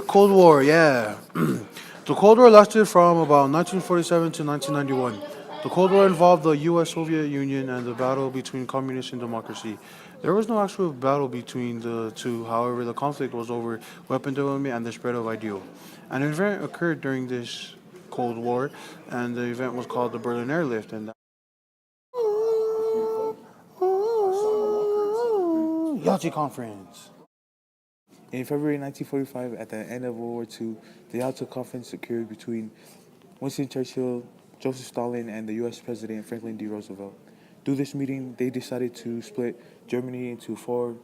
Cold War, yeah. The Cold War lasted from about 1947 to 1991. The Cold War involved the U.S. Soviet Union and the battle between communists and democracy. There was no actual battle between the two, however, the conflict was over weapon development and the spread of ideal. An event occurred during this Cold War, and the event was called the Berlin Airlift. And Yachty Conference. In February 1945, at the end of World War II, the Yalta Conference occurred between Winston Churchill, Joseph Stalin, and the U.S. President Franklin D. Roosevelt. Through this meeting, they decided to split Germany into four.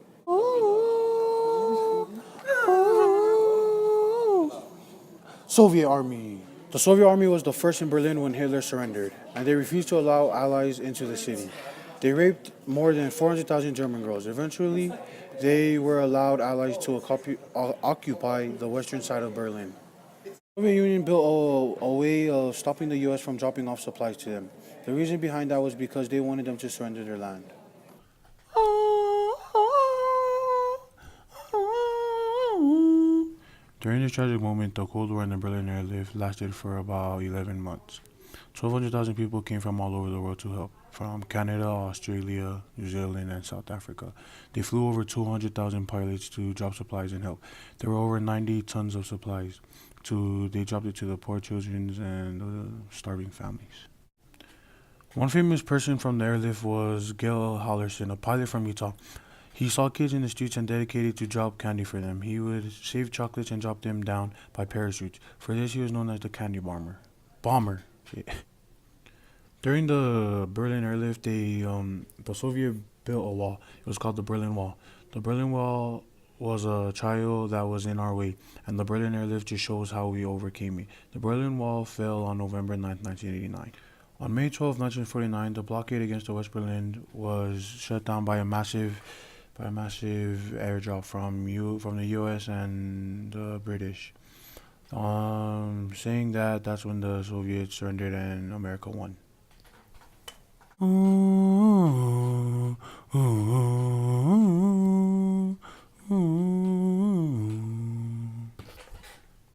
Soviet Army. The Soviet Army was the first in Berlin when Hitler surrendered, and they refused to allow allies into the city. They raped more than 400,000 German girls. Eventually, they were allowed allies to occupy the western side of Berlin. The Soviet Union built a way of stopping the U.S. from dropping off supplies to them. The reason behind that was because they wanted them to surrender their land. During this tragic moment, the Cold War and the Berlin Airlift lasted for about 11 months. 1,200,000 people came from all over the world to help, from Canada, Australia, New Zealand, and South Africa. They flew over 200,000 pilots to drop supplies and help. There were over 90 tons of supplies. They dropped it to the poor children and the starving families. One famous person from the airlift was Gail Hallerson, a pilot from Utah. He saw kids in the streets and dedicated to drop candy for them. He would save chocolates and drop them down by parachutes. For this, he was known as the candy bomber. Shit. During the Berlin airlift, the Soviet built a wall. It was called the Berlin Wall. The Berlin Wall was a trial that was in our way, and the Berlin airlift just shows how we overcame it. The Berlin Wall fell on November 9th, 1989. On May 12, 1949, the blockade against the West Berlin was shut down by a massive airdrop from the U.S. and the British, saying that that's when the Soviets surrendered and America won.